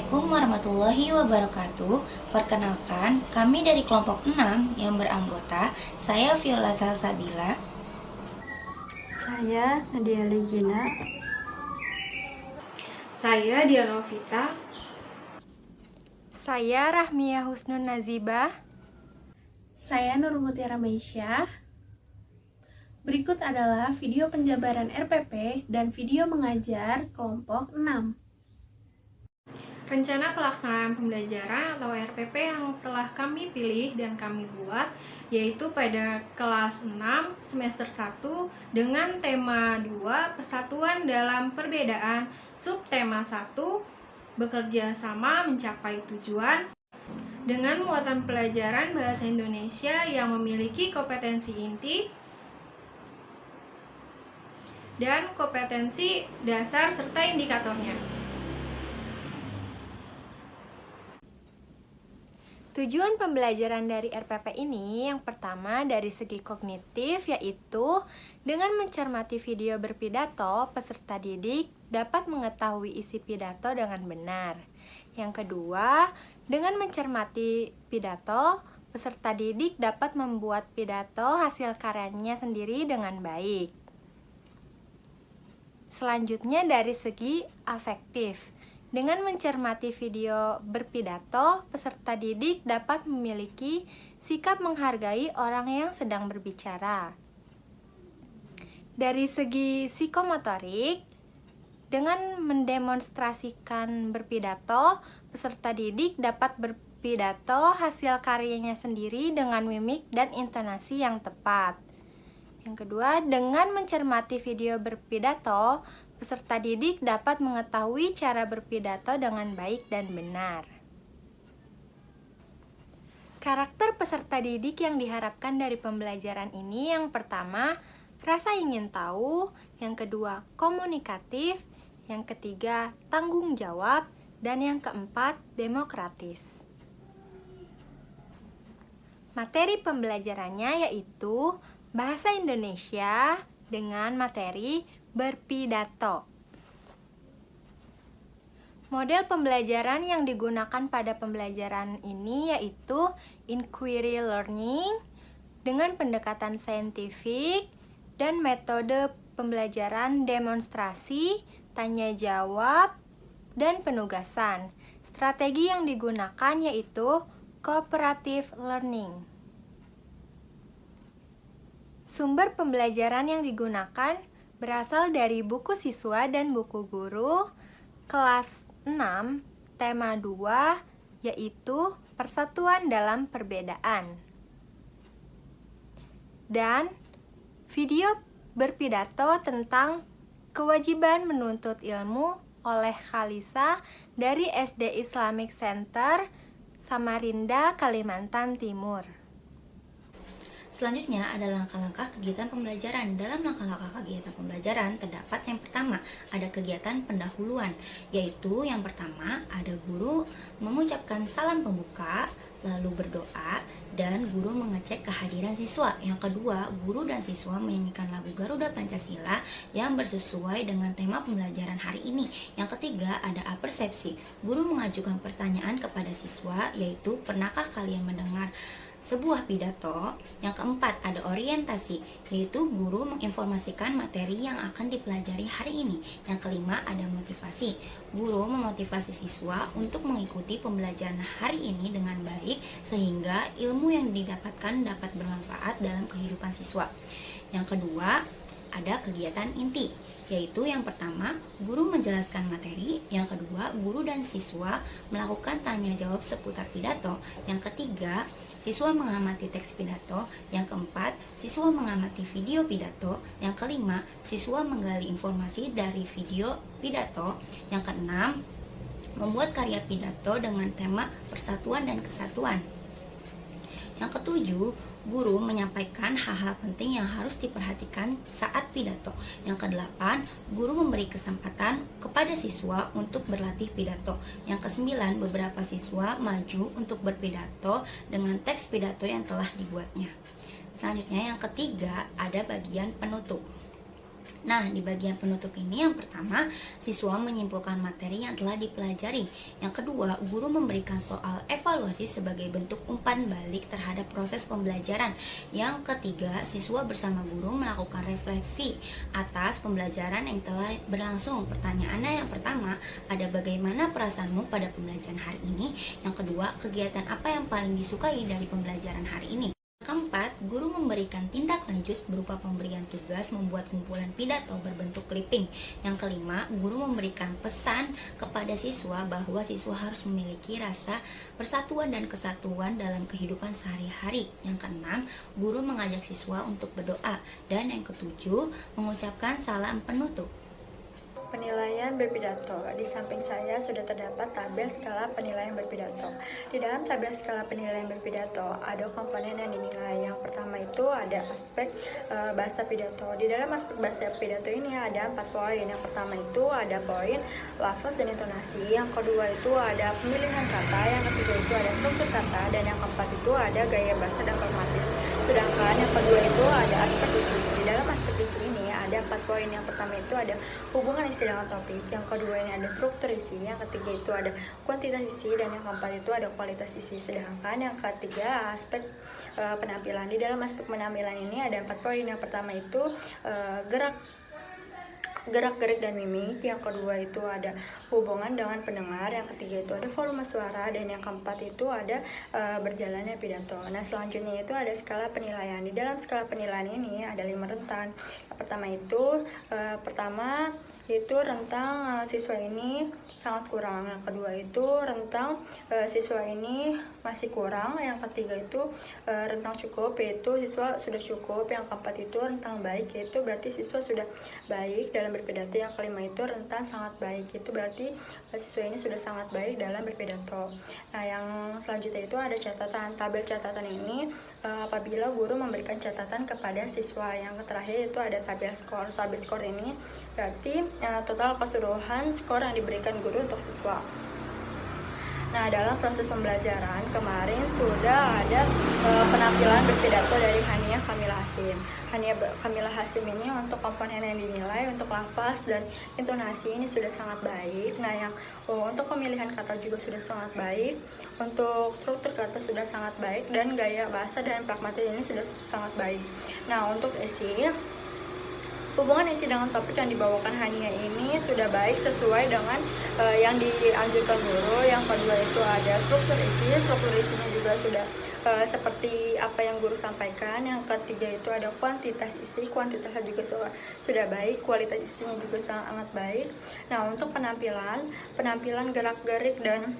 Assalamualaikum warahmatullahi wabarakatuh. Perkenalkan, kami dari kelompok 6 yang beranggota saya Viola Salsabila. Saya Nadia Legina. Saya Dianovita. Saya Rahmia Husnun Nazibah. Saya Nur Mutiara Meisyah. Berikut adalah video penjabaran RPP dan video mengajar kelompok 6. Rencana pelaksanaan pembelajaran atau RPP yang telah kami pilih dan kami buat yaitu pada kelas 6 semester 1 dengan tema 2 Persatuan dalam Perbedaan, subtema 1 Bekerja sama mencapai tujuan, dengan muatan pelajaran bahasa Indonesia yang memiliki kompetensi inti dan kompetensi dasar serta indikatornya. Tujuan pembelajaran dari RPP ini yang pertama dari segi kognitif, yaitu dengan mencermati video berpidato, peserta didik dapat mengetahui isi pidato dengan benar. Yang kedua, dengan mencermati pidato, peserta didik dapat membuat pidato hasil karyanya sendiri dengan baik. Selanjutnya dari segi afektif. Dengan mencermati video berpidato, peserta didik dapat memiliki sikap menghargai orang yang sedang berbicara. Dari segi psikomotorik, dengan mendemonstrasikan berpidato, peserta didik dapat berpidato hasil karyanya sendiri dengan mimik dan intonasi yang tepat. Yang kedua, dengan mencermati video berpidato, peserta didik dapat mengetahui cara berpidato dengan baik dan benar. Karakter peserta didik yang diharapkan dari pembelajaran ini yang pertama, rasa ingin tahu, yang kedua, komunikatif, yang ketiga, tanggung jawab, dan yang keempat, demokratis. Materi pembelajarannya yaitu Bahasa Indonesia dengan materi berpidato. Model pembelajaran yang digunakan pada pembelajaran ini yaitu inquiry learning dengan pendekatan saintifik dan metode pembelajaran demonstrasi, tanya jawab, dan penugasan. Strategi yang digunakan yaitu cooperative learning. Sumber pembelajaran yang digunakan berasal dari buku siswa dan buku guru kelas 6, tema 2, yaitu Persatuan dalam Perbedaan. Dan video berpidato tentang kewajiban menuntut ilmu oleh Khalisa dari SD Islamic Center, Samarinda, Kalimantan Timur. Selanjutnya ada langkah-langkah kegiatan pembelajaran. Dalam langkah-langkah kegiatan pembelajaran terdapat yang pertama, ada kegiatan pendahuluan, yaitu yang pertama ada guru mengucapkan salam pembuka, lalu berdoa, dan guru mengecek kehadiran siswa. Yang kedua, guru dan siswa menyanyikan lagu Garuda Pancasila yang bersesuai dengan tema pembelajaran hari ini. Yang ketiga, ada apersepsi. Guru mengajukan pertanyaan kepada siswa, yaitu pernahkah kalian mendengar sebuah pidato. Yang keempat, ada orientasi, yaitu guru menginformasikan materi yang akan dipelajari hari ini. Yang kelima, ada motivasi. Guru memotivasi siswa untuk mengikuti pembelajaran hari ini dengan baik sehingga ilmu yang didapatkan dapat bermanfaat dalam kehidupan siswa. Yang kedua, ada kegiatan inti, yaitu yang pertama, guru menjelaskan materi, yang kedua, guru dan siswa melakukan tanya jawab seputar pidato, yang ketiga, siswa mengamati teks pidato, yang keempat, siswa mengamati video pidato, yang kelima, siswa menggali informasi dari video pidato, yang keenam, membuat karya pidato dengan tema persatuan dan kesatuan. Yang ketujuh, guru menyampaikan hal-hal penting yang harus diperhatikan saat pidato. Yang kedelapan, guru memberi kesempatan kepada siswa untuk berlatih pidato. Yang kesembilan, beberapa siswa maju untuk berpidato dengan teks pidato yang telah dibuatnya. Selanjutnya yang ketiga, ada bagian penutup. Nah, di bagian penutup ini yang pertama, siswa menyimpulkan materi yang telah dipelajari. Yang kedua, guru memberikan soal evaluasi sebagai bentuk umpan balik terhadap proses pembelajaran. Yang ketiga, siswa bersama guru melakukan refleksi atas pembelajaran yang telah berlangsung. Pertanyaannya yang pertama, ada bagaimana perasaanmu pada pembelajaran hari ini? Yang kedua, kegiatan apa yang paling disukai dari pembelajaran hari ini? Keempat, guru memberikan tindak lanjut berupa pemberian tugas membuat kumpulan pidato berbentuk clipping. Yang kelima, guru memberikan pesan kepada siswa bahwa siswa harus memiliki rasa persatuan dan kesatuan dalam kehidupan sehari-hari. Yang keenam, guru mengajak siswa untuk berdoa. Dan yang ketujuh, mengucapkan salam penutup. Penilaian berpidato. Di samping saya sudah terdapat tabel skala penilaian berpidato. Di dalam tabel skala penilaian berpidato ada komponen yang dinilai. Yang pertama itu ada aspek bahasa pidato. Di dalam aspek bahasa pidato ini ada 4 poin. Yang pertama itu ada poin lafaz dan intonasi. Yang kedua itu ada pemilihan kata. Yang ketiga itu ada struktur kata. Dan yang keempat itu ada gaya bahasa dan pragmatis. Sedangkan yang kedua itu ada aspek isi. Di dalam aspek isi ini ada 4 poin. Yang pertama itu ada hubungan isi dengan topik, yang kedua ini ada struktur isi, yang ketiga itu ada kuantitas isi, dan yang keempat itu ada kualitas isi. Sedangkan yang ketiga aspek penampilan. Di dalam aspek penampilan ini ada 4 poin. Yang pertama itu gerak-gerik dan mimik, yang kedua itu ada hubungan dengan pendengar, yang ketiga itu ada volume suara, dan yang keempat itu ada berjalannya pidato. Nah, selanjutnya itu ada skala penilaian. Di dalam skala penilaian ini ada 5 rentan. Yang pertama itu rentang siswa ini sangat kurang. Yang kedua itu rentang siswa ini masih kurang. Yang ketiga itu rentang cukup, yaitu siswa sudah cukup. Yang keempat itu rentang baik, yaitu berarti siswa sudah baik dalam berpidato. Yang kelima itu rentang sangat baik, itu berarti siswa ini sudah sangat baik dalam berpidato. Nah, yang selanjutnya itu ada catatan. Tabel catatan ini apabila guru memberikan catatan kepada siswa. Yang terakhir itu ada tabel skor. Tabel skor ini berarti total keseluruhan skor yang diberikan guru untuk siswa. Nah, dalam proses pembelajaran kemarin sudah ada penampilan berpidato dari Hania Kamila Hasim. Hania Kamila Hasim ini untuk komponen yang dinilai untuk lafaz dan intonasi ini sudah sangat baik. Nah, yang untuk pemilihan kata juga sudah sangat baik. Untuk struktur kata sudah sangat baik, dan gaya bahasa dan pragmatis ini sudah sangat baik. Nah, untuk isi, hubungan isi dengan topik yang dibawakan Hania ini sudah baik sesuai dengan yang dianjurkan guru. Yang kedua itu ada struktur isi. Struktur isinya juga sudah seperti apa yang guru sampaikan. Yang ketiga itu ada kuantitas isi. Kuantitasnya juga sudah baik. Kualitas isinya juga sangat baik. Nah, untuk penampilan gerak-gerik dan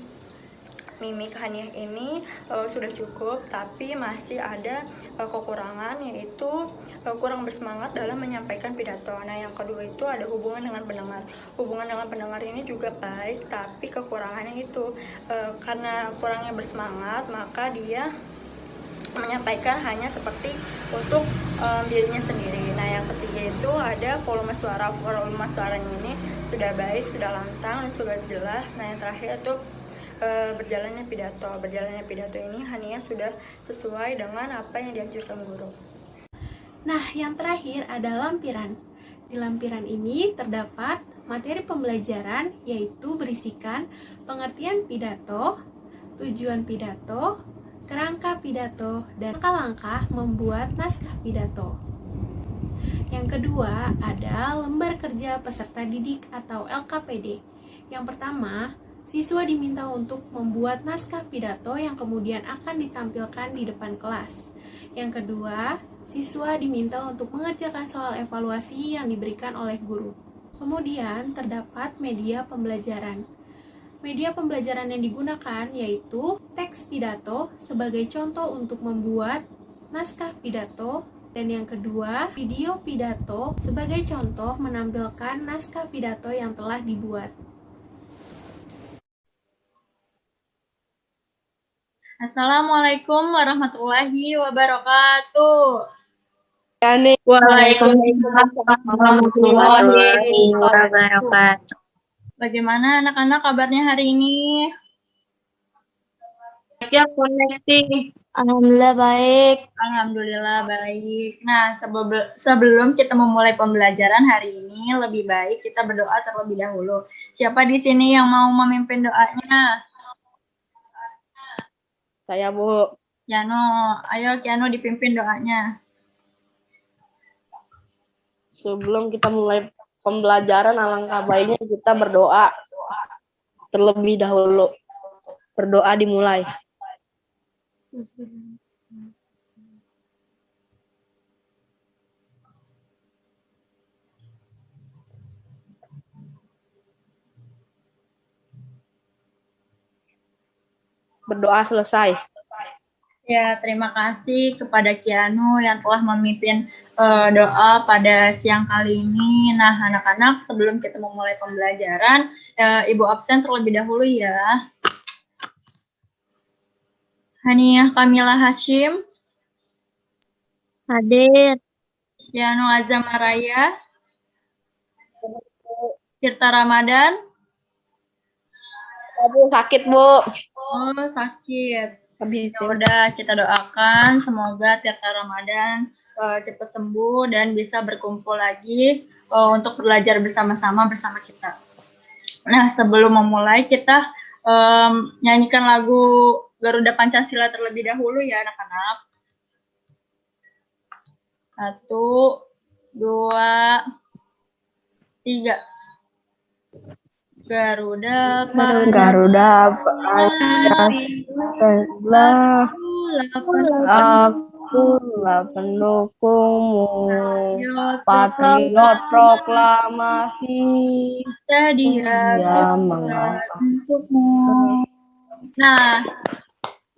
mimik Hania ini sudah cukup, tapi masih ada kekurangan, yaitu kurang bersemangat dalam menyampaikan pidato. Nah, yang kedua itu ada hubungan dengan pendengar. Hubungan dengan pendengar ini juga baik, tapi kekurangannya itu karena kurangnya bersemangat, maka dia menyampaikan hanya seperti untuk dirinya sendiri. Nah, yang ketiga itu ada volume suara. Volume suaranya ini sudah baik, sudah lantang, dan sudah jelas. Nah, yang terakhir itu berjalannya pidato. Berjalannya pidato ini Hania sudah sesuai dengan apa yang dianjurkan guru. Nah, yang terakhir ada lampiran. Di lampiran ini terdapat materi pembelajaran, yaitu berisikan pengertian pidato, tujuan pidato, kerangka pidato, dan langkah-langkah membuat naskah pidato. Yang kedua ada lembar kerja peserta didik atau LKPD. Yang pertama, siswa diminta untuk membuat naskah pidato yang kemudian akan ditampilkan di depan kelas. Yang kedua, siswa diminta untuk mengerjakan soal evaluasi yang diberikan oleh guru. Kemudian terdapat media pembelajaran. Media pembelajaran yang digunakan yaitu teks pidato sebagai contoh untuk membuat naskah pidato, dan yang kedua, video pidato sebagai contoh menampilkan naskah pidato yang telah dibuat. Assalamualaikum warahmatullahi wabarakatuh. Waalaikumsalam warahmatullahi wabarakatuh. Bagaimana anak-anak kabarnya hari ini? Ya, koneksi. Alhamdulillah baik. Alhamdulillah baik. Nah, sebelum kita memulai pembelajaran hari ini, lebih baik kita berdoa terlebih dahulu. Siapa di sini yang mau memimpin doanya? Saya, Bu. Kiano, ayo Kiano dipimpin doanya. Sebelum kita mulai pembelajaran, alangkah baiknya kita berdoa terlebih dahulu. Berdoa dimulai. Berdoa selesai. Ya, terima kasih kepada Kiano yang telah memimpin doa pada siang kali ini. Nah, anak-anak, sebelum kita memulai pembelajaran, Ibu absen terlebih dahulu ya. Haniah Kamila Hashim, Hadir. Kiano Azam Araya, Tirta Ramadan. Bu, sakit, Bu. Oh, sakit. Habis Ya udah, kita doakan semoga Tirta Ramadan cepat sembuh dan bisa berkumpul lagi untuk belajar bersama-sama bersama kita. Nah, sebelum memulai kita nyanyikan lagu Garuda Pancasila terlebih dahulu ya anak-anak. 1, 2, 3. Garuda Pancasila, akulah pendukungmu, patriot proklamasi, dia mengangkat untukmu. Nah,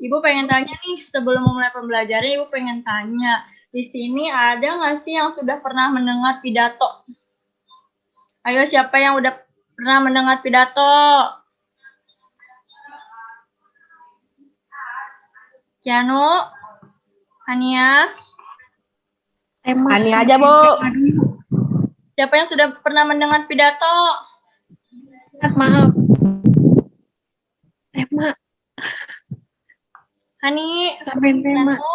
Ibu pengen tanya nih, sebelum memulai pembelajaran, Ibu pengen tanya, di sini ada nggak sih yang sudah pernah mendengar pidato? Ayo, siapa yang udah pernah mendengar pidato? Kiano, Hania, Hania aja, Bu. siapa yang sudah pernah mendengar pidato? Maaf. Tema. Hani, Sampai tema. Kiano.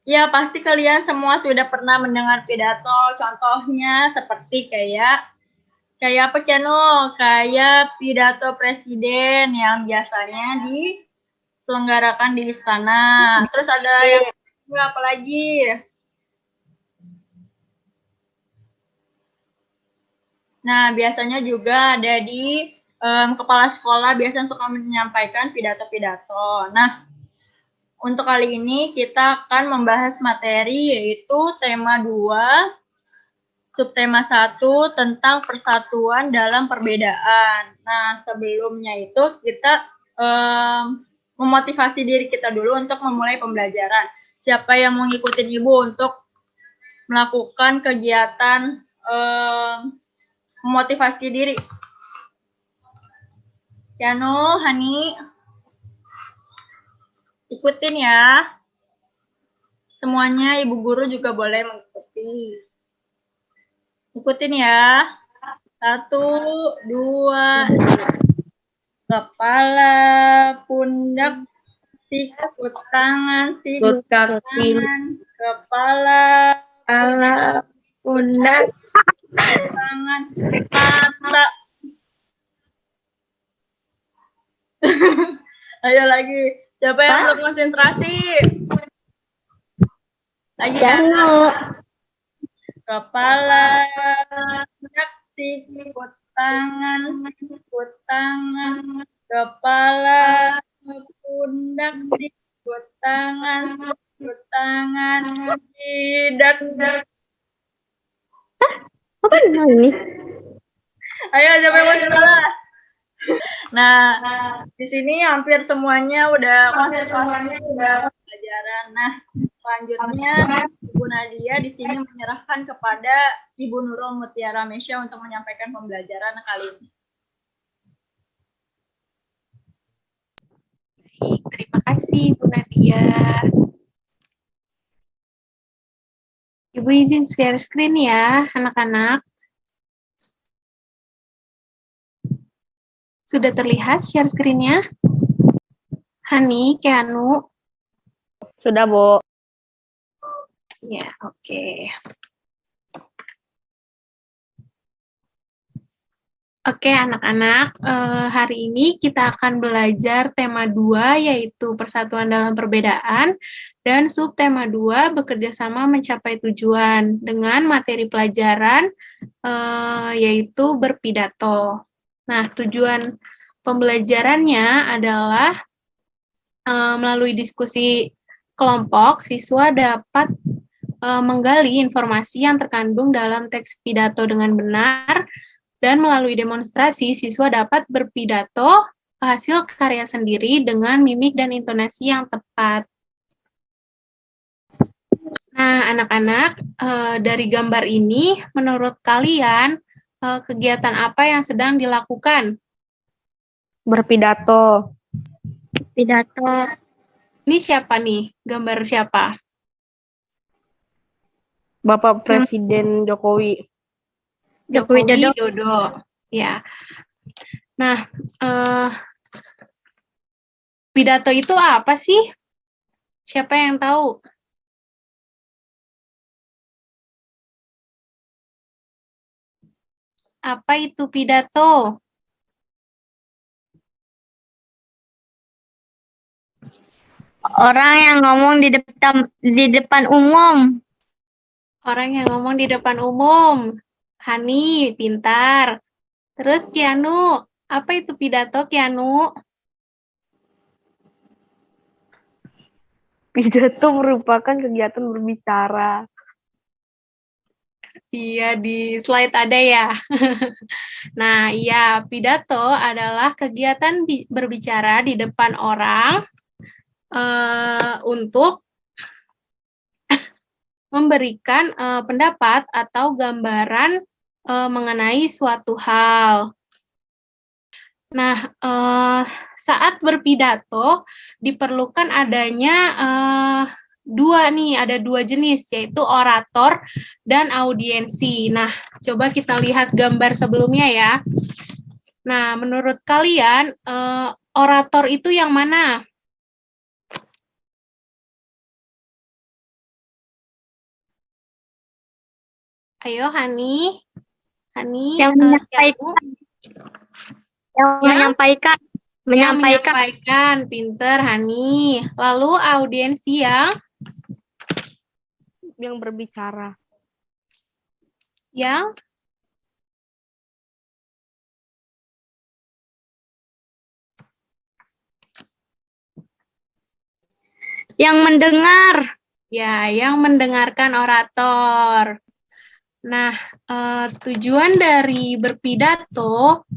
Ya, pasti kalian semua sudah pernah mendengar pidato. Contohnya seperti kayak apa Kiano? Kayak pidato presiden yang biasanya diselenggarakan di istana. Terus ada yang apa lagi? Nah, biasanya juga ada di kepala sekolah biasanya suka menyampaikan pidato-pidato. Nah, untuk kali ini kita akan membahas materi yaitu tema 2, subtema 1 tentang persatuan dalam perbedaan. Nah, sebelumnya itu kita memotivasi diri kita dulu untuk memulai pembelajaran. Siapa yang mau ngikutin Ibu untuk melakukan kegiatan memotivasi diri? Kiano, Hani, ikutin ya. Semuanya Ibu Guru juga boleh mengikuti. Ikutin ya. 1, 2, kepala, pundak, sikut tangan, kepala, pundak, tangan, mata. Ayo lagi. Siapa yang belum konsentrasi? Lagi ya. Kepala, pundak, sikut tangan, kepala, pundak, sikut tangan, jidat. Apa ini? Ayo, siapa yang mau salah? Nah, di sini hampir semuanya udah pelajaran. Nah, selanjutnya Ibu Nadia di sini menyerahkan kepada Ibu Nurul Mutiara Mesya untuk menyampaikan pembelajaran kali ini. Baik, terima kasih Bu Nadia. Ibu izin share screen ya, anak-anak. Sudah terlihat share screen-nya? Hani, Keanu. Sudah, Bu. Ya, oke. Oke, anak-anak, hari ini kita akan belajar tema 2, yaitu persatuan dalam perbedaan, dan subtema 2, bekerja sama mencapai tujuan, dengan materi pelajaran, yaitu berpidato. Nah, tujuan pembelajarannya adalah melalui diskusi kelompok, siswa dapat menggali informasi yang terkandung dalam teks pidato dengan benar, dan melalui demonstrasi, siswa dapat berpidato hasil karya sendiri dengan mimik dan intonasi yang tepat. Nah, anak-anak, dari gambar ini, menurut kalian, kegiatan apa yang sedang dilakukan? Berpidato. Pidato. Ini siapa nih? Gambar siapa? Bapak Presiden Jokowi. Joko Widodo. Widodo. Ya. Nah, pidato itu apa sih? Siapa yang tahu? Apa itu pidato? Orang yang ngomong di depan umum. Orang yang ngomong di depan umum. Hani, pintar. Terus Kianu, apa itu pidato, Kianu? Pidato merupakan kegiatan berbicara. Iya, di slide ada ya. Nah, iya, pidato adalah kegiatan berbicara di depan orang untuk memberikan pendapat atau gambaran mengenai suatu hal. Nah, saat berpidato diperlukan adanya ada dua jenis, yaitu orator dan audiensi. Nah, coba kita lihat gambar sebelumnya ya. Nah, menurut kalian, orator itu yang mana? Ayo, Hani. Hani, Yang menyampaikan. Menyampaikan, pinter, Hani. Lalu audiensi Yang berbicara. yang mendengar. Ya, yang mendengarkan orator. Nah, tujuan dari berpidato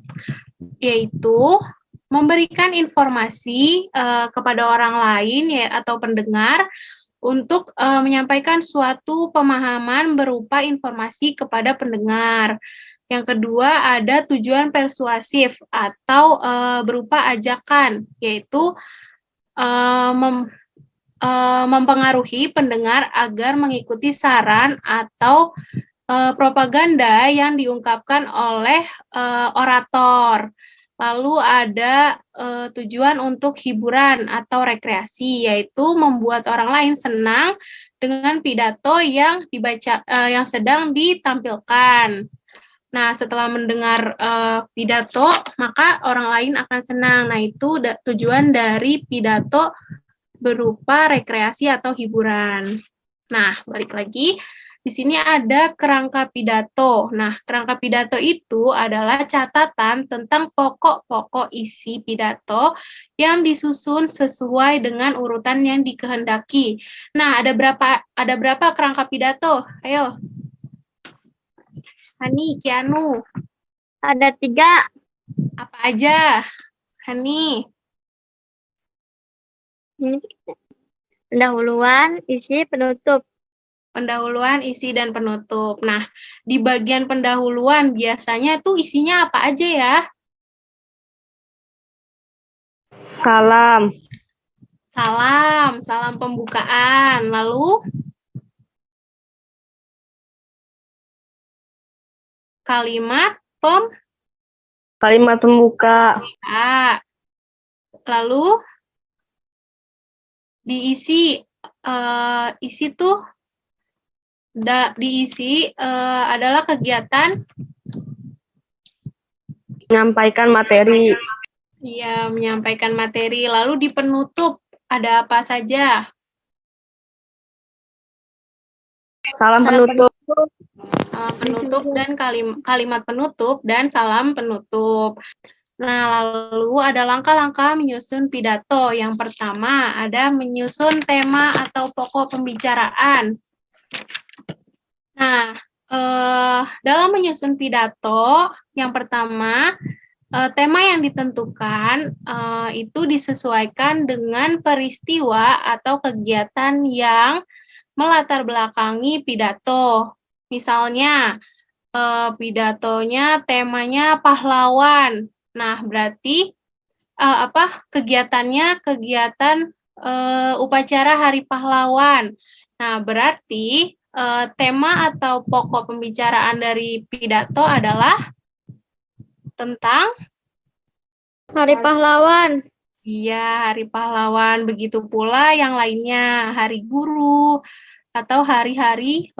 yaitu memberikan informasi kepada orang lain atau pendengar untuk menyampaikan suatu pemahaman berupa informasi kepada pendengar. Yang kedua, ada tujuan persuasif atau berupa ajakan, yaitu mempengaruhi pendengar agar mengikuti saran atau propaganda yang diungkapkan oleh orator. Lalu ada tujuan untuk hiburan atau rekreasi, yaitu membuat orang lain senang dengan pidato yang dibaca yang sedang ditampilkan. Nah, setelah mendengar pidato, maka orang lain akan senang. Nah, itu tujuan dari pidato berupa rekreasi atau hiburan. Nah, balik lagi. Di sini ada kerangka pidato. Nah, kerangka pidato itu adalah catatan tentang pokok-pokok isi pidato yang disusun sesuai dengan urutan yang dikehendaki. Nah, ada berapa kerangka pidato? Ayo. Hani, Kianu. Ada 3. Apa aja? Hani. Pendahuluan, isi, penutup. Pendahuluan, isi, dan penutup. Nah, di bagian pendahuluan biasanya tuh isinya apa aja ya? Salam. Salam pembukaan. Lalu kalimat Kalimat pembuka. pembuka. Lalu diisi isi tuh diisi adalah kegiatan Menyampaikan materi. ya menyampaikan materi. Lalu di penutup ada apa saja? Salam penutup. Penutup dan kalimat penutup dan salam penutup. Nah, lalu ada langkah-langkah menyusun pidato. Yang pertama ada menyusun tema atau pokok pembicaraan. Nah, dalam menyusun pidato, yang pertama tema yang ditentukan itu disesuaikan dengan peristiwa atau kegiatan yang melatar belakangi pidato. Misalnya, pidatonya temanya pahlawan. Nah, berarti kegiatannya kegiatan upacara Hari Pahlawan. Nah, berarti tema atau pokok pembicaraan dari pidato adalah tentang Hari Pahlawan. Iya, Hari Pahlawan. Begitu pula yang lainnya, Hari Guru, atau hari-hari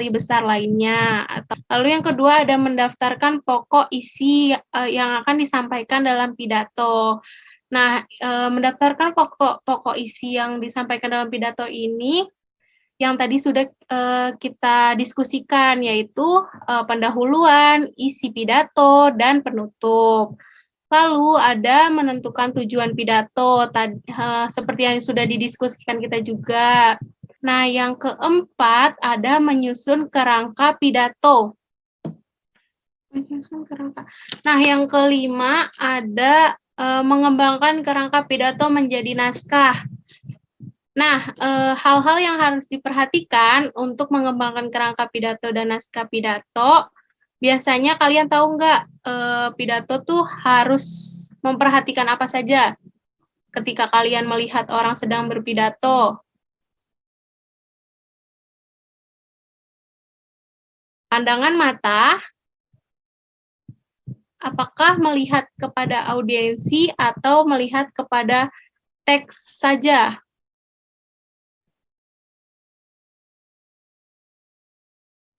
besar lainnya. Lalu yang kedua ada mendaftarkan pokok isi yang akan disampaikan dalam pidato. Nah, mendaftarkan pokok isi yang disampaikan dalam pidato ini yang tadi sudah kita diskusikan, yaitu pendahuluan, isi pidato, dan penutup. Lalu ada menentukan tujuan pidato, seperti yang sudah didiskusikan kita juga. Nah, yang keempat ada menyusun kerangka pidato. Nah, yang kelima ada mengembangkan kerangka pidato menjadi naskah. Nah, hal-hal yang harus diperhatikan untuk mengembangkan kerangka pidato dan naskah pidato, biasanya kalian tahu nggak pidato tuh harus memperhatikan apa saja ketika kalian melihat orang sedang berpidato? Pandangan mata, apakah melihat kepada audiensi atau melihat kepada teks saja?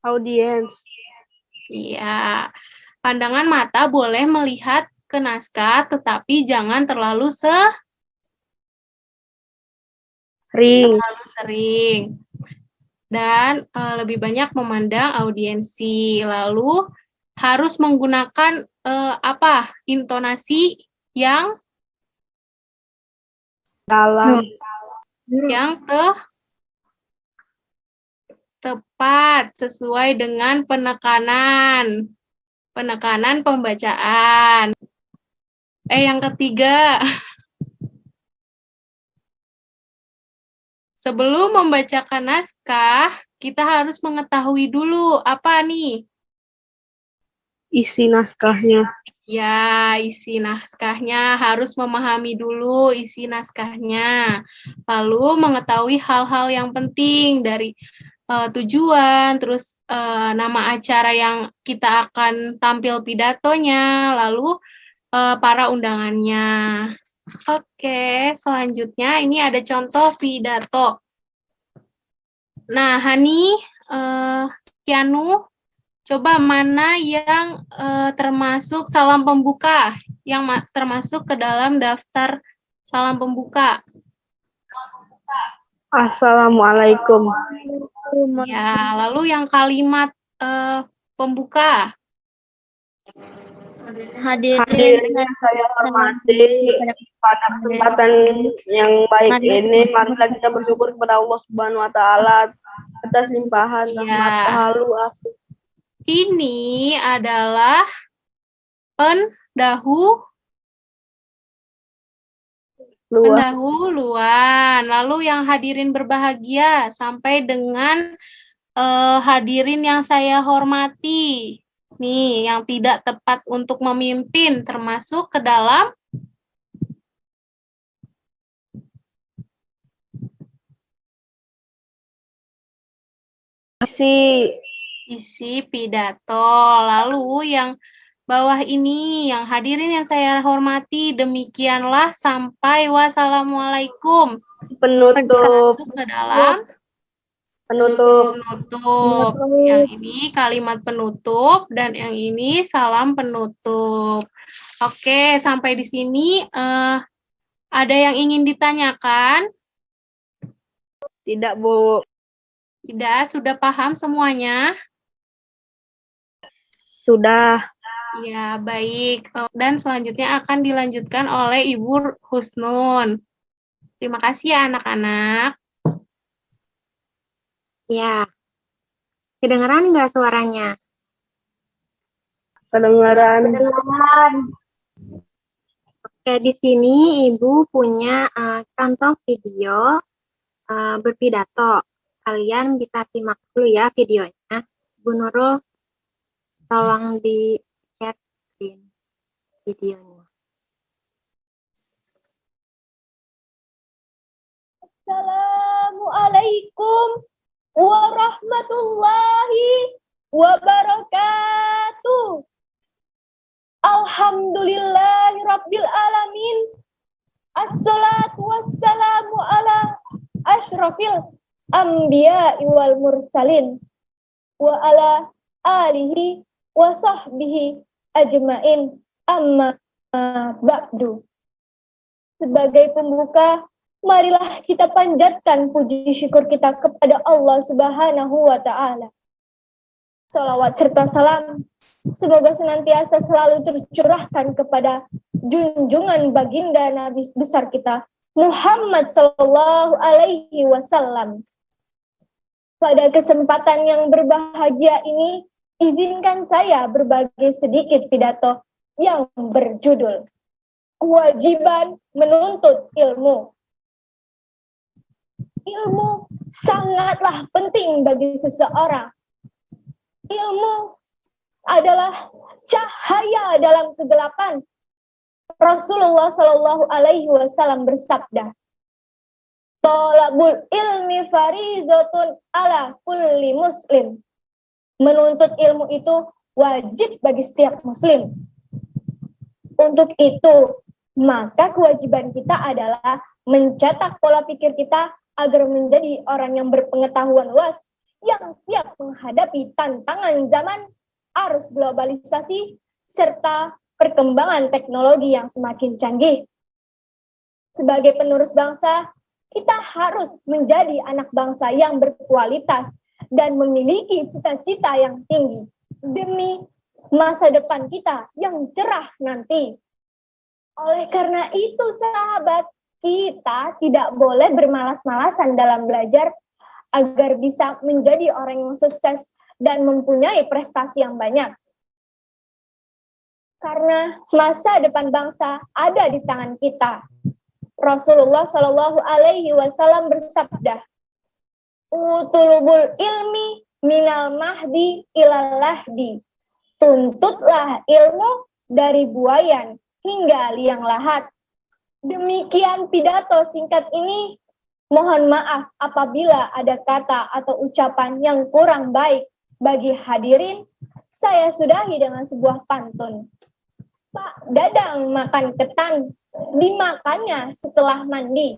Audiens. Iya, pandangan mata boleh melihat ke naskah, tetapi jangan terlalu sering. Dan lebih banyak memandang audiensi. Lalu harus menggunakan intonasi yang Dalam. yang tepat sesuai dengan penekanan pembacaan. Yang ketiga, sebelum membacakan naskah, kita harus mengetahui dulu apa nih? Isi naskahnya. Ya, isi naskahnya harus memahami dulu isi naskahnya. Lalu mengetahui hal-hal yang penting dari tujuan, terus nama acara yang kita akan tampil pidatonya, lalu para undangannya. Oke, selanjutnya ini ada contoh pidato. Nah, Hani, Kianu, coba mana yang termasuk salam pembuka, yang termasuk ke dalam daftar salam pembuka? Assalamualaikum. Ya, lalu yang kalimat pembuka? Hadirin yang saya hormati, pada kesempatan yang baik ini, marilah kita bersyukur kepada Allah Subhanahu wa Ta'ala atas limpahan rahmat halu asih. Ini adalah pendahuluan. Lalu yang hadirin berbahagia sampai dengan hadirin yang saya hormati. Nih, yang tidak tepat untuk memimpin termasuk ke dalam isi pidato. Lalu yang bawah ini, yang hadirin yang saya hormati, demikianlah sampai wassalamualaikum. Penutup. Masuk ke dalam Penutup. penutup. Yang ini kalimat penutup dan yang ini salam penutup. Oke, sampai di sini ada yang ingin ditanyakan? Tidak, Bu. Tidak, sudah paham semuanya? Sudah. Ya, baik. Dan selanjutnya akan dilanjutkan oleh Ibu Husnun. Terima kasih ya anak-anak. Ya, kedengeran nggak suaranya? Kedengaran. Oke, di sini Ibu punya contoh video berpidato. Kalian bisa simak dulu ya videonya. Bu Nurul, tolong di share screen videonya. Assalamualaikum warahmatullahi wabarakatuh. Alhamdulillahi rabbil alamin. Assalatu wassalamu ala asyrafil anbiya wal mursalin wa ala alihi wa sahbihi ajmain, amma ba'du. Sebagai pembuka, marilah kita panjatkan puji syukur kita kepada Allah Subhanahu wa Ta'ala. Salawat serta salam semoga senantiasa selalu tercurahkan kepada junjungan baginda Nabi besar kita Muhammad Sallallahu Alaihi Wasallam. Pada kesempatan yang berbahagia ini, izinkan saya berbagi sedikit pidato yang berjudul Kewajiban Menuntut Ilmu. Ilmu sangatlah penting bagi seseorang. Ilmu adalah cahaya dalam kegelapan. Rasulullah Shallallahu Alaihi Wasallam bersabda, "Thalabul ilmi farizatun ala kulli muslim." Menuntut ilmu itu wajib bagi setiap muslim. Untuk itu, maka kewajiban kita adalah mencetak pola pikir kita agar menjadi orang yang berpengetahuan luas, yang siap menghadapi tantangan zaman, arus globalisasi, serta perkembangan teknologi yang semakin canggih. Sebagai penerus bangsa, kita harus menjadi anak bangsa yang berkualitas dan memiliki cita-cita yang tinggi demi masa depan kita yang cerah nanti. Oleh karena itu, sahabat, kita tidak boleh bermalas-malasan dalam belajar agar bisa menjadi orang yang sukses dan mempunyai prestasi yang banyak. Karena masa depan bangsa ada di tangan kita. Rasulullah Shallallahu Alaihi Wasallam bersabda, "Utulubul ilmi minal mahdi ilal lahdi." Tuntutlah ilmu dari buayan hingga liang lahat. Demikian pidato singkat ini. Mohon maaf apabila ada kata atau ucapan yang kurang baik bagi hadirin. Saya sudahi dengan sebuah pantun. Pak Dadang makan ketan, dimakannya setelah mandi.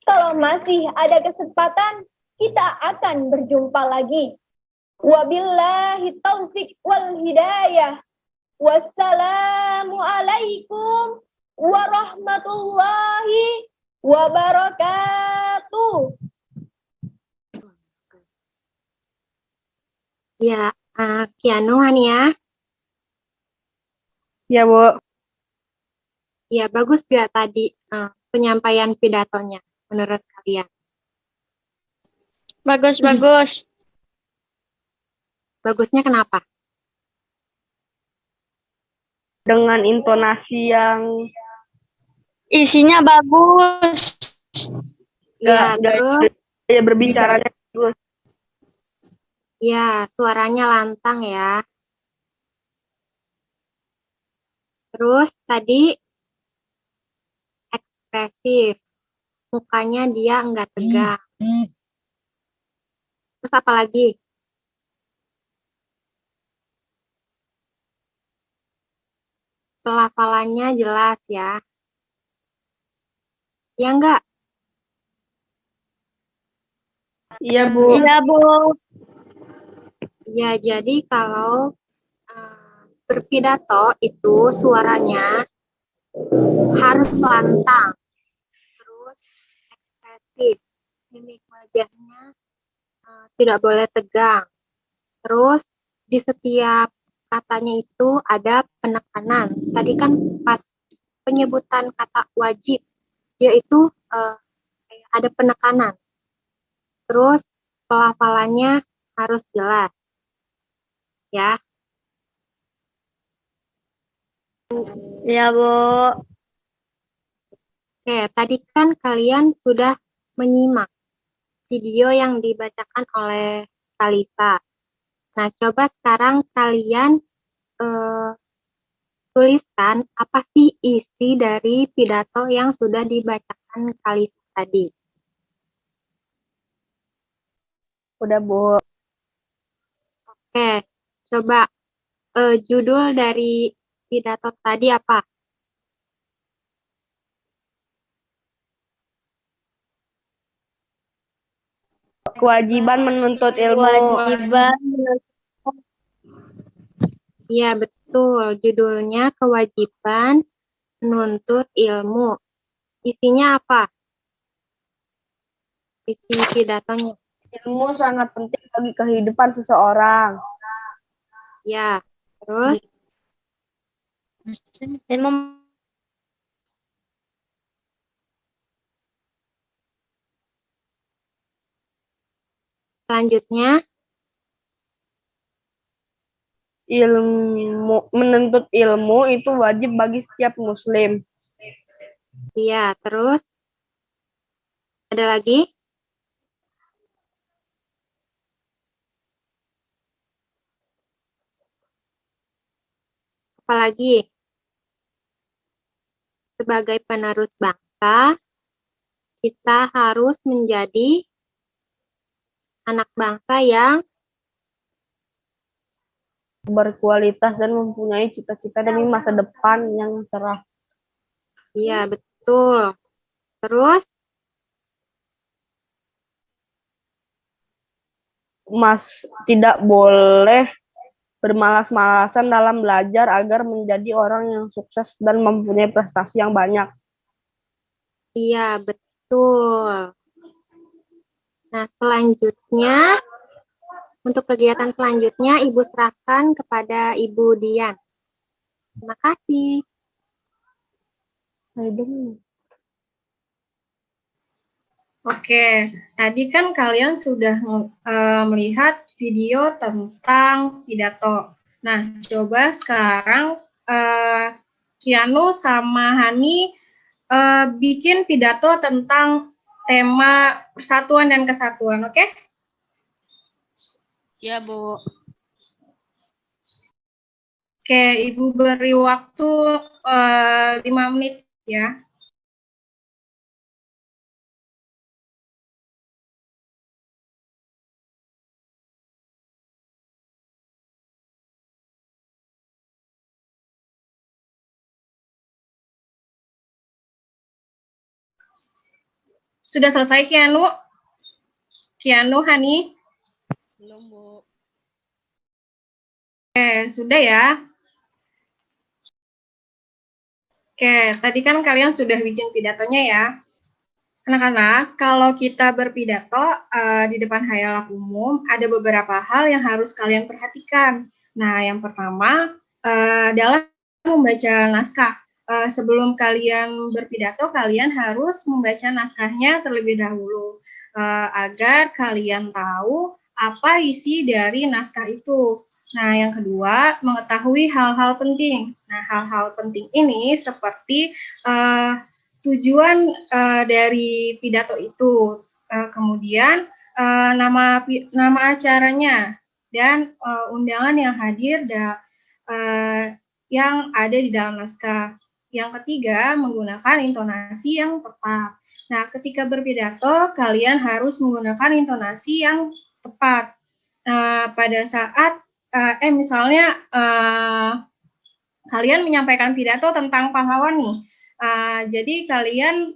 Kalau masih ada kesempatan, kita akan berjumpa lagi. Wabillahi taufik wal hidayah. Wassalamualaikum warahmatullahi wabarakatuh. Ya, Kianuan ya. Ya, Bu. Ya, bagus gak tadi penyampaian pidatonya menurut kalian? Bagus, bagus. Bagusnya kenapa? Dengan intonasi yang Isinya bagus. Ya, terus ya berbicaranya bagus. ya suaranya lantang ya. Terus tadi ekspresif, mukanya dia enggak tegang. Terus apa lagi? Pelafalannya jelas ya. Ya enggak? Iya, Bu. Iya, Bu. Ya, jadi kalau berpidato itu suaranya harus lantang, terus ekspresif, mimik wajahnya tidak boleh tegang. Terus di setiap katanya itu ada penekanan. Tadi kan pas penyebutan kata wajib, yaitu ada penekanan. Terus pelafalannya harus jelas, ya. Iya, Bu. Oke, tadi kan kalian sudah menyimak video yang dibacakan oleh Kalisa. Nah, coba sekarang kalian tuliskan apa sih isi dari pidato yang sudah dibacakan Kalisa tadi. Udah, Bu. Oke, coba judul dari pidato tadi apa? Kewajiban menuntut ilmu. Kewajiban. Iya, betul. Judulnya kewajiban menuntut ilmu. Isinya apa? Isi pidatonya. Ilmu sangat penting bagi kehidupan seseorang. Ya, terus Ilmu selanjutnya, Menuntut ilmu itu wajib bagi setiap muslim. iya, terus ada lagi? Apalagi? Sebagai penerus bangsa, kita harus menjadi anak bangsa yang Berkualitas dan mempunyai cita-cita demi masa depan yang cerah. iya, betul. Terus, Tidak boleh bermalas-malasan dalam belajar agar menjadi orang yang sukses dan mempunyai prestasi yang banyak. iya, betul. Nah, selanjutnya, untuk kegiatan selanjutnya, Ibu serahkan kepada Ibu Dian. Terima kasih. Oke, tadi kan kalian sudah melihat video tentang pidato. Nah, coba sekarang Kianu sama Hani bikin pidato tentang tema persatuan dan kesatuan, oke? Ya, Bu. Oke, Ibu beri waktu 5 menit ya. Sudah selesai, Kianu? Kianu, Hani? Belum, Bu. Oke, sudah ya. Oke, tadi kan kalian sudah bikin pidatonya ya. Anak-anak, kalau kita berpidato di depan khalayak umum, ada beberapa hal yang harus kalian perhatikan. Nah, yang pertama, dalam membaca naskah. Sebelum kalian berpidato, kalian harus membaca naskahnya terlebih dahulu, agar kalian tahu apa isi dari naskah itu. Nah, yang kedua, mengetahui hal-hal penting. Nah, hal-hal penting ini seperti tujuan dari pidato itu, kemudian nama acaranya dan undangan yang hadir yang ada di dalam naskah. Yang ketiga, menggunakan intonasi yang tepat. Nah, ketika berpidato, kalian harus menggunakan intonasi yang tepat. Pada saat misalnya kalian menyampaikan pidato tentang pahlawan nih. Jadi kalian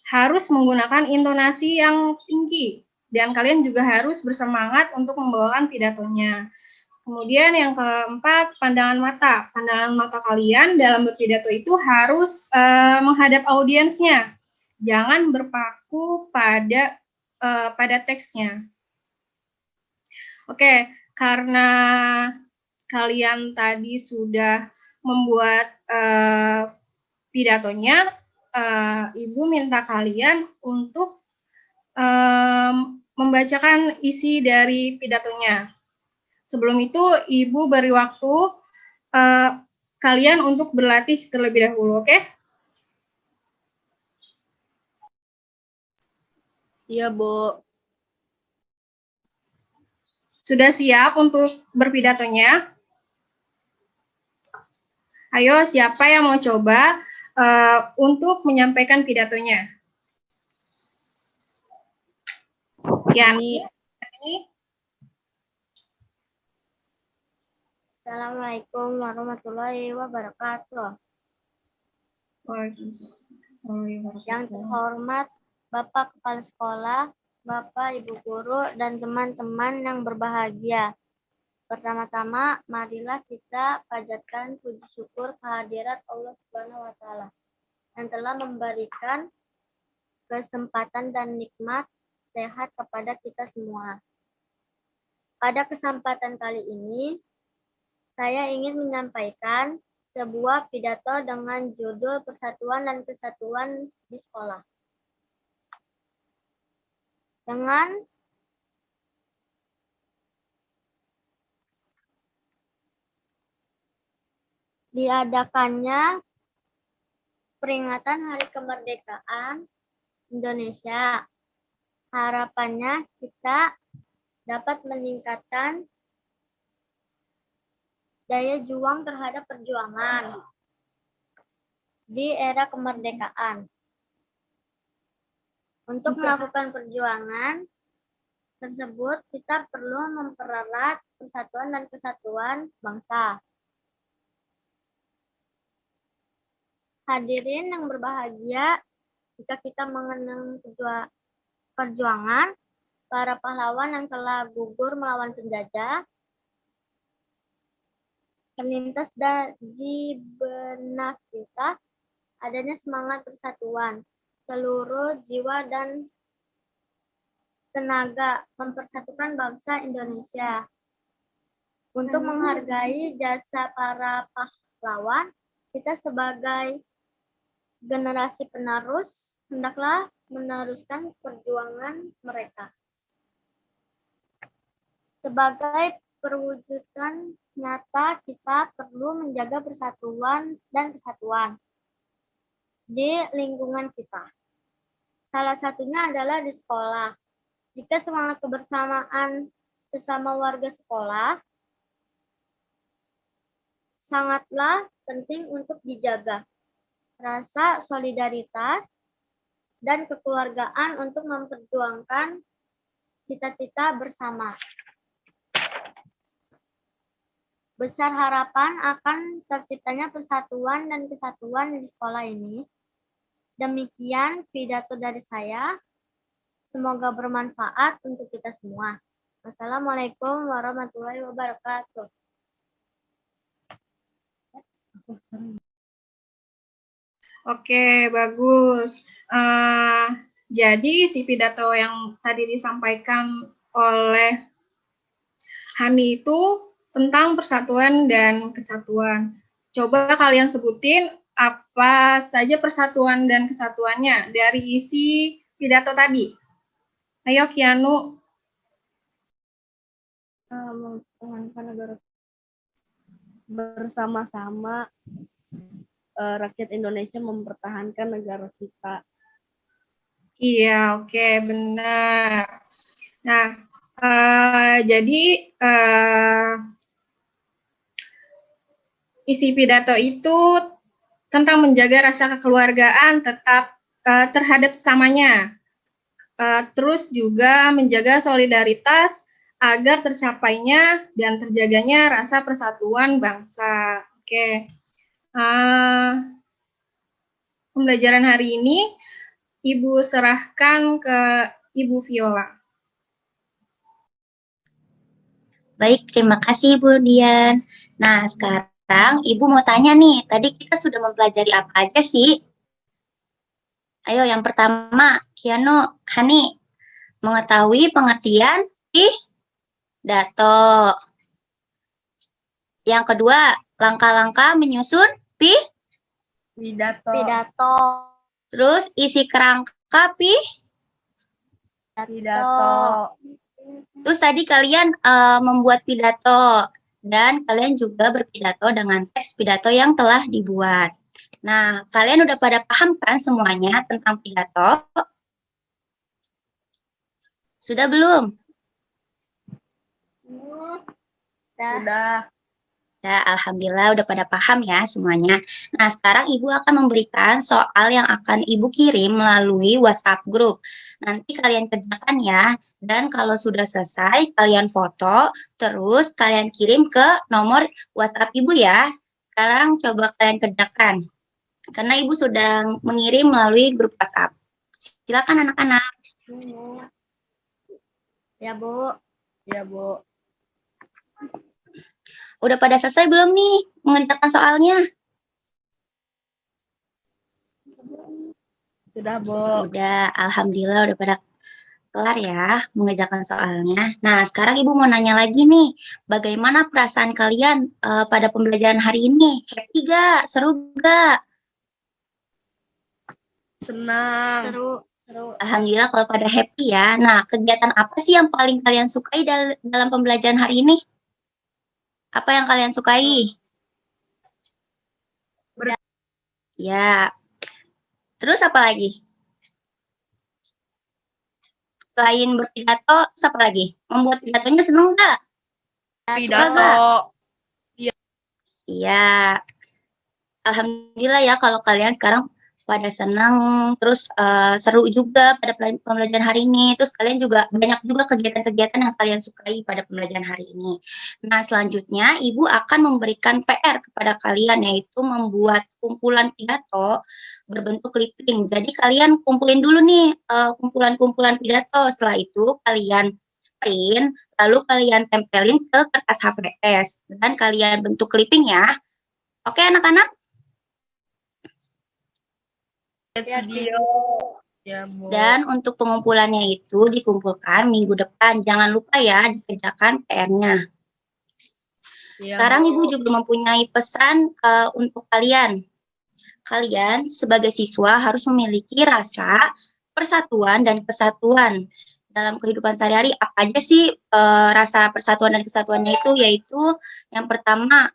harus menggunakan intonasi yang tinggi dan kalian juga harus bersemangat untuk membawakan pidatonya. Kemudian yang keempat, pandangan mata. Pandangan mata kalian dalam berpidato itu harus menghadap audiensnya. Jangan berpaku pada teksnya. Oke, karena kalian tadi sudah membuat pidatonya, Ibu minta kalian untuk membacakan isi dari pidatonya. Sebelum itu, Ibu beri waktu kalian untuk berlatih terlebih dahulu, oke? Iya, Bu. Sudah siap untuk berpidatonya? Ayo, siapa yang mau coba untuk menyampaikan pidatonya? Yani. Assalamualaikum warahmatullahi wabarakatuh. Yang terhormat Bapak Kepala Sekolah, Bapak Ibu Guru, dan teman-teman yang berbahagia. Pertama-tama, marilah kita panjatkan puji syukur kehadirat Allah Subhanahu wa Ta'ala yang telah memberikan kesempatan dan nikmat sehat kepada kita semua. Pada kesempatan kali ini, saya ingin menyampaikan sebuah pidato dengan judul Persatuan dan Kesatuan di Sekolah. Dengan diadakannya peringatan Hari Kemerdekaan Indonesia, harapannya kita dapat meningkatkan daya juang terhadap perjuangan di era kemerdekaan. Untuk melakukan perjuangan tersebut, kita perlu mempererat persatuan dan kesatuan bangsa. Hadirin yang berbahagia, jika kita mengenang perjuangan para pahlawan yang telah gugur melawan penjajah, terlintas di benak kita adanya semangat persatuan, seluruh jiwa dan tenaga mempersatukan bangsa Indonesia. Untuk menghargai jasa para pahlawan, kita sebagai generasi penerus hendaklah meneruskan perjuangan mereka. Sebagai perwujudan nyata, kita perlu menjaga persatuan dan kesatuan di lingkungan kita. Salah satunya adalah di sekolah. Jika semangat kebersamaan sesama warga sekolah sangatlah penting untuk dijaga. Rasa solidaritas dan kekeluargaan untuk memperjuangkan cita-cita bersama. Besar harapan akan terciptanya persatuan dan kesatuan di sekolah ini. Demikian pidato dari saya. Semoga bermanfaat untuk kita semua. Wassalamualaikum warahmatullahi wabarakatuh. Oke, bagus. Jadi si pidato yang tadi disampaikan oleh Hani itu tentang persatuan dan kesatuan. Coba kalian sebutin apa saja persatuan dan kesatuannya dari isi pidato tadi. Ayo Kianu. Mempertahankan negara bersama-sama, rakyat Indonesia mempertahankan negara kita. Iya, oke, benar. Nah, jadi isi pidato itu tentang menjaga rasa kekeluargaan tetap terhadap sesamanya. Terus juga menjaga solidaritas agar tercapainya dan terjaganya rasa persatuan bangsa. Oke. Pembelajaran hari ini Ibu serahkan ke Ibu Viola. Baik, terima kasih Bu Dian. Nah, sekarang Ibu mau tanya nih, tadi kita sudah mempelajari apa aja sih? Ayo, yang pertama, Kiano, Hani, mengetahui pengertian pidato. Yang kedua, langkah-langkah menyusun Pidato. Pidato. terus isi kerangka Pidato. Terus tadi kalian membuat pidato dan kalian juga berpidato dengan teks pidato yang telah dibuat. Nah, kalian udah pada paham kan semuanya tentang pidato? Sudah belum? Sudah. Ya, alhamdulillah udah pada paham ya semuanya. Nah, sekarang Ibu akan memberikan soal yang akan Ibu kirim melalui WhatsApp group. Nanti kalian kerjakan ya. Dan kalau sudah selesai, kalian foto, terus kalian kirim ke nomor WhatsApp Ibu ya. Sekarang coba kalian kerjakan. Karena Ibu sudah mengirim melalui grup WhatsApp. Silakan anak-anak. Ya, Bu. Ya, Bu. Udah pada selesai belum nih mengerjakan soalnya? Sudah, Bu. Udah, alhamdulillah udah pada kelar ya mengerjakan soalnya. Nah, sekarang Ibu mau nanya lagi nih, bagaimana perasaan kalian pada pembelajaran hari ini? Happy gak? Seru gak? Senang. Seru. Alhamdulillah kalau pada happy ya. Nah, kegiatan apa sih yang paling kalian sukai dalam pembelajaran hari ini? Apa yang kalian sukai? Ya. Terus apa lagi? Selain berpidato, terus apa lagi? Membuat pidatonya seneng nggak? Pidato. Iya. Alhamdulillah ya kalau kalian sekarang pada senang, terus seru juga pada pembelajaran hari ini. Terus kalian juga banyak juga kegiatan-kegiatan yang kalian sukai pada pembelajaran hari ini. Nah, selanjutnya Ibu akan memberikan PR kepada kalian, yaitu membuat kumpulan pidato berbentuk clipping. Jadi kalian kumpulin dulu nih kumpulan-kumpulan pidato. Setelah itu kalian print, lalu kalian tempelin ke kertas HVS dan kalian bentuk clipping ya. Oke anak-anak? Video. Ya, Bu. Dan untuk pengumpulannya itu dikumpulkan minggu depan. Jangan lupa ya dikerjakan PR-nya. Ya, Sekarang Bu. Ibu juga mempunyai pesan untuk kalian. Kalian sebagai siswa harus memiliki rasa persatuan dan kesatuan. Dalam kehidupan sehari-hari apa aja sih rasa persatuan dan kesatuannya itu? Yaitu yang pertama,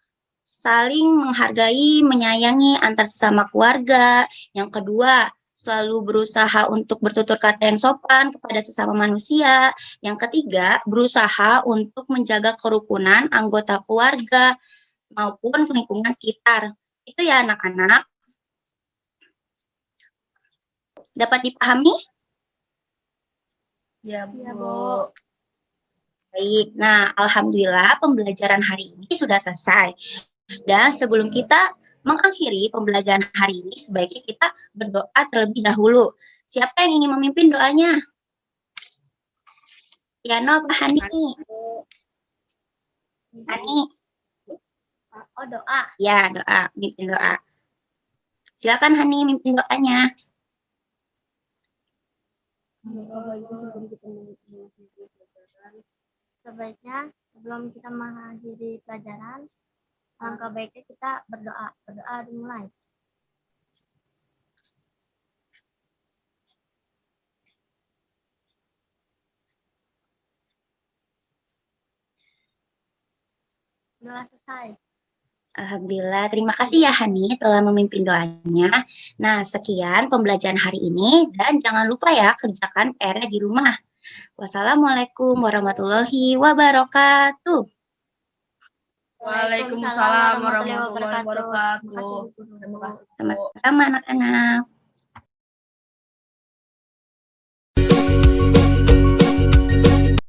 saling menghargai, menyayangi antar sesama keluarga. Yang kedua, selalu berusaha untuk bertutur kata yang sopan kepada sesama manusia. Yang ketiga, berusaha untuk menjaga kerukunan anggota keluarga maupun lingkungan sekitar. Itu ya anak-anak. Dapat dipahami? Ya, Bu. Ya, Bu. Baik, nah alhamdulillah pembelajaran hari ini sudah selesai. Dan sebelum kita mengakhiri pembelajaran hari ini, sebaiknya kita berdoa terlebih dahulu. Siapa yang ingin memimpin doanya? Yano apa Hani? Hani? Oh, doa. Ya, doa. Mimpin doa. Silakan Hani, mimpin doanya. Sebaiknya sebelum kita mengakhiri pelajaran, alangkah baiknya kita berdoa. Berdoa dimulai. Doa selesai. Alhamdulillah, terima kasih ya Hani telah memimpin doanya. Nah, sekian pembelajaran hari ini dan jangan lupa ya kerjakan PR-nya di rumah. Wassalamualaikum warahmatullahi wabarakatuh. Waalaikumsalam warahmatullahi wabarakatuh. Terima kasih, Bu. Sama-sama anak-anak.